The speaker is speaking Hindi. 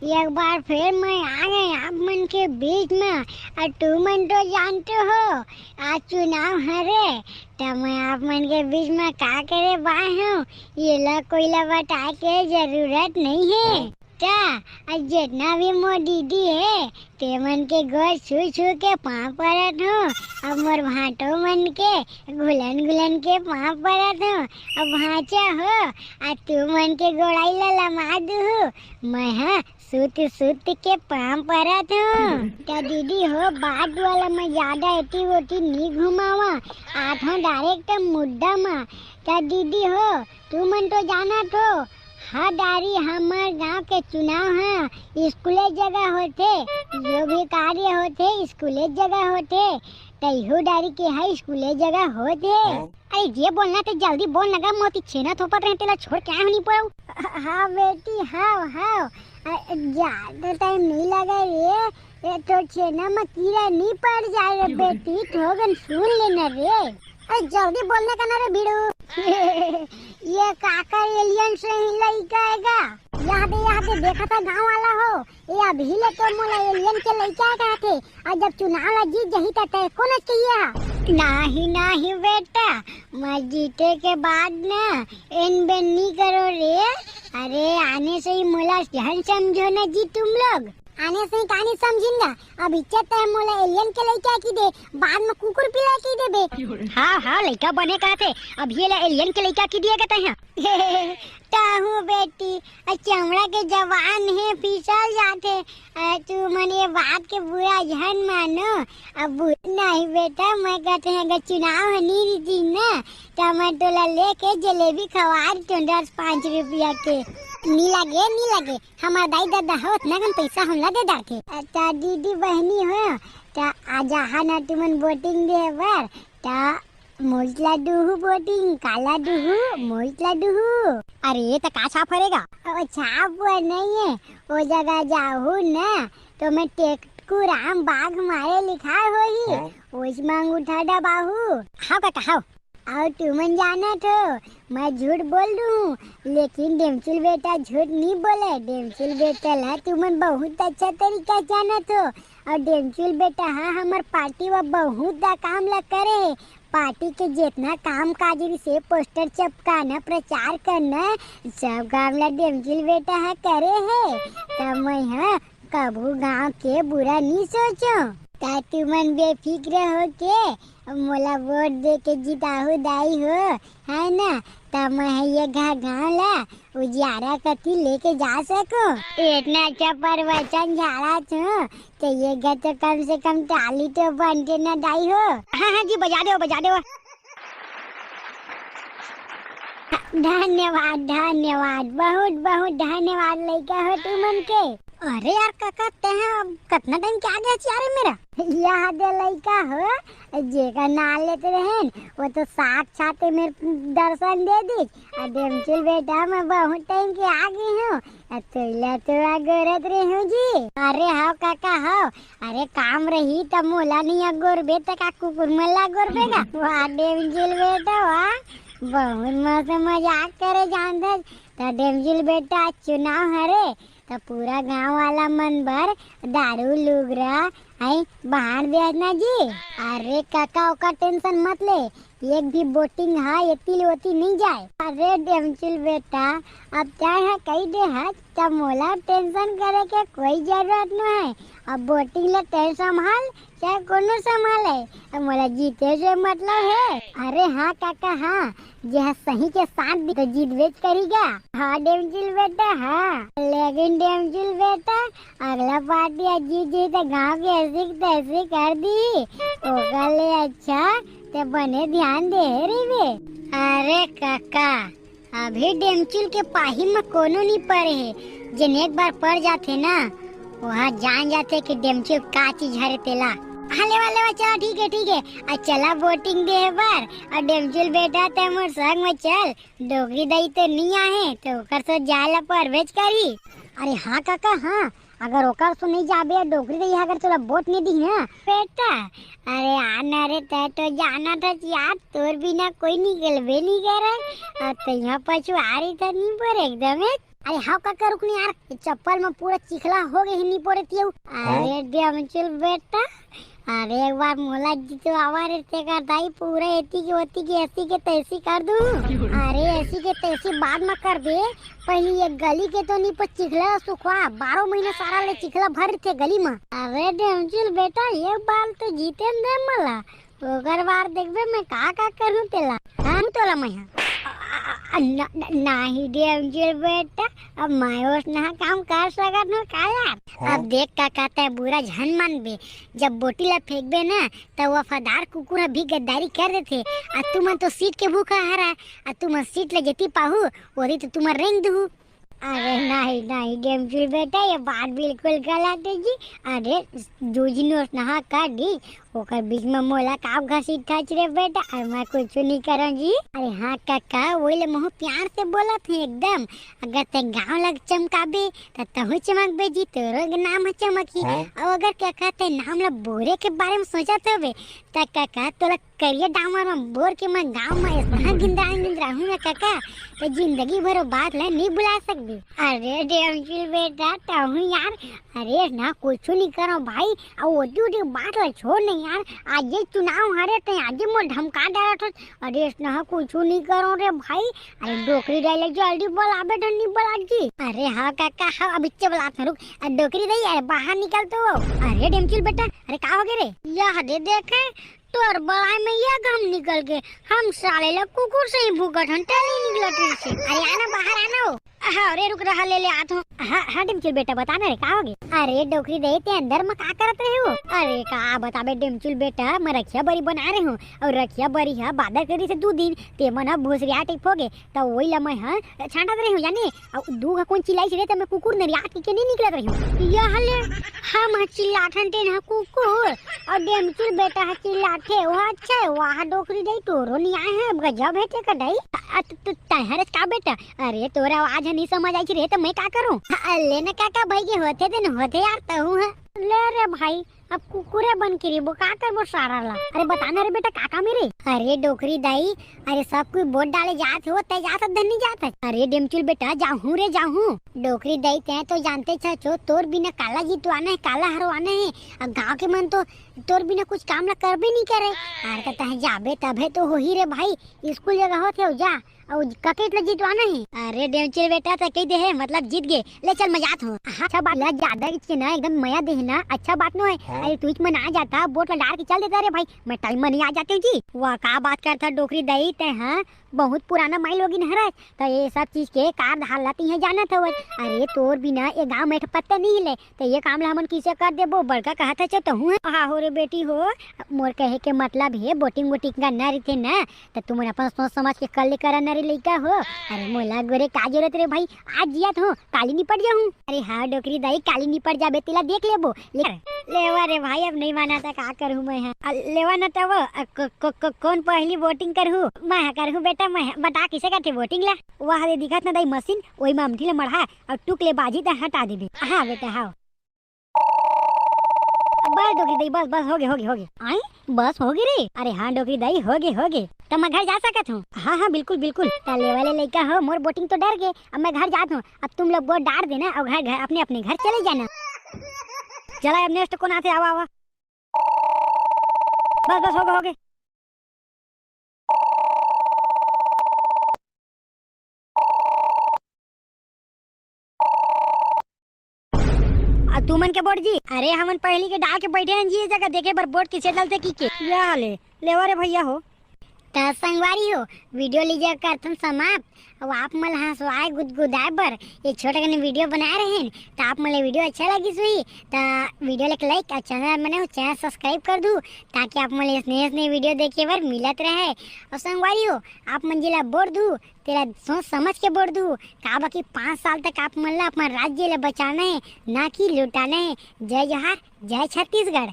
एक बार फिर मैं आ गए आप मन के बीच में। और तुम मन तो जानते हो आज चुनाव है रे, तो मैं आप मन के बीच में का करे बाय हूँ। ये ला कोई ला बताए के जरूरत नहीं है। क्या जितना भी मोर दीदी है ते मन के गोर छू छू के पाँव पड़त हूँ। अब मोर भाटो मन के घुलन घुलन के पाँव पड़त हूँ। अब भाचा हो आ तू मन के गोड़ाई ला लमा दू मैं हाँ सूत सूत के पाँव पड़त हूँ। क्या दीदी हो बात वाला मैं ज्यादा एटी वोटी नहीं घुमावा आठ हूँ डायरेक्ट मुद्दा में। क्या दीदी हो तू मन तो जाना तो हाँ डारी हमार गांव के चुनाव है स्कूले जगह होते जो भी कार्य होते स्कूले जगह होते तैयो डारी के है स्कूले जगह होते। अरे ये बोलना तो जल्दी बोल लगा मोती छेना थोपत रहे तेला छोड़ क्या नहीं पाऊँ। हाँ बेटी हाँ हाँ ज्यादा टाइम नहीं लगा रे ये तो छेना में कीड़ा नहीं पड़ जाए रे बेटी थोगन सुन लेना रे। अरे जल्दी बोलने का ना रे भिड़ू। ये काका एलियन से ही लड़का हैगा यहाँ पे देखा था गांव वाला हो ये अभी ले तो मोला एलियन के लड़का का थे और जब चुनाव ला जीत जही तक कौन चाहिए नहीं बेटा मैं जीते के बाद ना इन बेन नहीं करो रे। अरे आने से ही मोला ध्यान समझो ना जी तुम लोग आने से ही कहानी समझेंगा। अब इज्जत है मोला एलियन के लड़का की दे बाद में कुकुर पिला की दे बे। हाँ लड़का बने का थे अब ये एलियन के लड़का की दिया कहते हैं। ताहू बेटी चमड़ा के जवान है फिसल जाते तू मन ये बात के बुरा जहन मानो। अब नहीं बेटा मैं कहते हैं अगर चुनाव है नहीं थी ना तो मैं तोला लेके जलेबी खवा तो 10-5 रुपया के नहीं लगे हमारा दाई दादा हो उतना कम पैसा हमला दे दाके। अच्छा दीदी बहनी हो तो आजा हा ना तुमन वोटिंग दे बार तो मोजला दुहु वोटिंग काला दुहु मोजला दुहु। अरे ये तो का छाप फरेगा छाप नहीं है वो जगह जाहू ना तो मैं टेकू राम बाग मारे लिखा हो ही उसमें उठा दबाहू। हाँ काका हाँ और तुमन जाना तो मैं झूठ बोल दूँ लेकिन डेमचिल बेटा झूठ नहीं बोले। डेमचिल बेटा ला तुमन बहुत अच्छा तरीका जाना तो और डेमचिल बेटा हाँ हमार पार्टी व बहुत काम ला करे पार्टी के जितना काम काज से पोस्टर चिपकाना प्रचार करना सब काम ला डेमचिल बेटा हाँ करे है। तब मैं हाँ कबू गांव के बुरा नहीं सोचो ताकि मन बेफिक्र हो के मोला वोट दे के जिताहू दाई हो है ना तब मैं ये गाँव ला उजियारा कति लेके जा सको। इतना अच्छा प्रवचन झाड़ा तो ये तो कम से कम ताली तो बनते ना दाई हो। हाँ जी बजा दो। धन्यवाद बहुत धन्यवाद लड़का हो तुमन के। अरे यार काका ते कितना टाइम क्या गया यार मेरा यहाँ दे लड़का हो जेका नाल लेते रहे वो तो साक्षात मेरे दर्शन दे दी। डेमचिल बेटा मैं बहुत टाइम के आ गई हूँ तो गोरत रहे हूँ जी। अरे हाँ काका हाँ अरे काम रही तब मोला नहीं गोरबे तक कुकुर मल्ला गोरबेगा वाह डेमचिल बेटा वाह बहुत मस्त मजाक करे जानते। तो डेमचिल बेटा चुनाव हरे तो पूरा गांव वाला मन भर दारू लुगरा आई बाहर भेजना जी। अरे काका का टेंशन मत ले एक भी वोटिंग है ये होती नहीं जाए। अरे डेमचिल बेटा अब क्या है कही दे है तब मोला टेंशन करे के कोई जरूरत नहीं है। अब वोटिंग ले तेल संभाल चाहे कोनो संभाले अब मोला जीते से मतलब है। अरे हाँ काका हाँ यह सही के साथ भी तो जीत वेच करेगा। हाँ डेमचिल बेटा हाँ लेकिन डेमचिल बेटा अगला पार्टी जीत जी तो गाँव की ऐसी तैसी कर दी ओकर ले अच्छा ते बने ध्यान दे रे वे। अरे काका अभी डेमचिल के पाही में कोनो नहीं पड़े है जिन एक बार पड़ जाते ना वहाँ जान जाते कि डेमचिल का चीज हरे तेला। हले वाले चला ठीक है चला वोटिंग दे बार और डेमचिल बेटा ते मोर संग में चल डोगरी दई तो नहीं आए तो ओकर से जाला परवेज करी। अरे हाँ काका हाँ अगर ओकर सो नहीं जाबे डोगरी दई अगर तोला वोट नहीं दी ना बेटा अरे आना रे तो जाना था यार तोर बिना कोई निकलबे नहीं करे तो यहाँ पछुआरी तो नहीं पर एकदम अरे हाँ काका रुक नहीं यार, चप्पल में पूरा चिखला हो गए हिन्नी पड़े थियो। अरे डेमचुल बेटा, अरे एक बार मोला जी तो आवारे ते कर दाई पूरा एती की होती की ऐसी के तैसी कर दूं। अरे ऐसी के तैसी बाद में कर दे, पहली ये गली के तो नहीं पर चिखला सुखवा 12 महीने सारा ले चिखला भर थे गली में। अरे डेमचुल बेटा एक बार तो जीते दे मला, ओकर बार देखबे मैं का करूं तेला। हम तोला मैं नहीं डेमचुल बेटा, अब मायूस ना काम कर सकत न का यार। अब देख का कहता है बुरा झन मान बे, जब बोटी ला फेंक बे ना तो वफादार कुकुर भी गद्दारी कर देते। आ तुम तो सीट के भूखा हरा, आ तुम सीट ले जेती पाहू ओरी तो तुम रेंग दू। अरे नहीं नहीं डेमचुल बेटा, ये बात बिल्कुल गलत है जी। अरे दूजिनोस नहा कर दी ओकर बीच में मोला काप घसी ठच रे बेटा, और मैं कुछ नहीं करूं जी। अरे हाँ काका वही ले मुँह प्यार से बोला थे एकदम, अगर ते गाँव लग चमकाबे तो तहु चमक बे जी, तेरो नाम चमकी। और अगर काका ते नाम ला बोरे के बारे में सोचा थे तो काका तोला करिया डामर में बोर के मैं गाँव में इतना गिंदा हूँ ना काका, तो जिंदगी भर बात ला नहीं बुला सकती। अरे डेमचुल बेटा तहु यार, अरे ना कुछ नहीं करो भाई, और वो बात ला छोड़ नहीं यार। आज ये चुनाव हारे थे, आज मोर धमका डाला था। अरे ना कुछ नहीं करो रे भाई। अरे डोकरी डाले जल्दी बोला बे डंडी बोला जी। अरे हाँ काका हाँ अब इच्चे बोला था, रुक डोकरी दे अरे बाहर निकल तो। अरे डेमचुल बेटा अरे का हो गए रे, यह दे देखे तोर बड़ाई में यह गम निकल के हम साले ला कुकुर से ही भूखट हन टली निकला ट्रेन से। अरे आना बाहर आना हो। हाँ अरे रुक रहा ले आत हूँ। हाँ डेमचुल बेटा बताना रे का हो गए। अरे डोकरी दे ते अंदर में का करत रहे हो। अरे का बताबे डेमचुल बेटा, मैं रखिया बरी बना रहे हूँ, और रखिया बरी है बादर करी से 2 दिन ते मन भूसरिया टिप हो गए, तो वही ला मैं हाँ छांटत रही हूँ जाने। और दूगा कौन चिल्लाई रे, तो मैं कुकुर नरियात के नहीं निकलत रही हूँ। यह ले हम चिल्लाठन ते ना कुकुर, और डेमचुल बेटा है चिल्लाठे वो अच्छा है वहाँ डोकरी दे तोरो नहीं आए हैं गजब है ते कढ़ाई तहरे का बेटा। अरे तोरा आज नहीं समझ आई रे तो मैं क्या करूं। लेना काका भाई के होते थे न होते यार तहु है ले रे भाई, अब कुकुरे बन के रे वो का कर वो सारा ला। अरे बताना रे बेटा काका मेरे। अरे डोकरी दाई, अरे सब कोई वोट डाले जात हो ते जात धन नहीं जात। अरे डेमचुल बेटा जाहूं रे जाहूं। डोकरी दाई ते तो जानते छो तोर बिना काला जीतवाना है, काला हरवाना है। अब गाँव के मन तो तोर बिना कुछ काम ला कर भी नहीं करे। अरे कहता है जाबे तबे तो हो ही रे भाई, स्कूल जगह होते हो जा और ककेट ले जीतवाना है। अरे डेमचुल बेटा तो कह दे है मतलब जीत गए, ले चल मैं जात हूँ। अच्छा बात ला ज्यादा के ना एकदम मया देना अच्छा बात न है। अरे तू में ना जाता बोट ला डाल के चल देता रे भाई, मैं टाइम में नहीं आ जाती हूँ जी। वह का बात करता डोकरी दई ते हाँ बहुत पुराना माइल होगी नहरा, तो ये सब चीज के कार हालती है जाना था। अरे तोर बिना ये गाँव में पत्ता नहीं हिले, तो ये काम ला हमन किसे कर देबो बड़का कहा था चाहता हूँ। हाँ हो रे बेटी हो, मोर कहे के मतलब है बोटिंग वोटिंग करना रही थे ना, तो तुम अपन सोच समझ के कल करना रे लड़का हो। अरे मोला गोरे का जरूरत रे भाई, आज जिया हो काली निपट जाऊँ। अरे हाँ डोकरी दाई काली निपट जाबे तिला देख लेबो लेवा रे भाई, अब नहीं माना था का करूँ मैं। लेवा न तो वो कौन पहली वोटिंग करूँ मैं करूँ बेटा, मैं बता किसे करते वोटिंग ला। वह दिखत न दाई मशीन वही में अमठी ले मढ़ा और टुकले बाजी तो हटा देबे। हाँ बेटा हाँ बस डोकरी दाई बस हो गए आई बस हो गई रे। अरे हाँ डोकरी दाई हो गए तो मैं घर जा सकत हूँ। हाँ बिल्कुल ताले वाले लड़का हो, मोर बोटिंग तो डर गए, अब मैं घर जाता हूँ। अब तुम लोग बोट डाल देना और घर अपने अपने घर चले जाना। चला अब नेक्स्ट कौन आते आवा बस हो गए। तुमन के बोट जी, अरे हमन पहली के डाल के बैठे हैं जी जगह देखे पर बोट किसे डालते की के या लेवा रे भैया हो। तो संगवारी हो वीडियो लीजिए करतन समाप्त। अब आप मल हंसवाए गुदगुदाए बर ये छोटा कने वीडियो बना रहे हैं, तो आप मले वीडियो अच्छा लगी सुई तो वीडियो लाइक और चैनल मैंने चैनल सब्सक्राइब कर दूँ, ताकि आप मले स्नेह वीडियो देखे बर मिलत रहे। और संगवारी हो आप मंजिला बोल दूँ तेरा सोच समझ के बोल दूँ का बाकी 5 साल तक आप मन ला अपना राज्य ला बचाना है, ना कि लुटाना है। जय जोहार जय छत्तीसगढ़।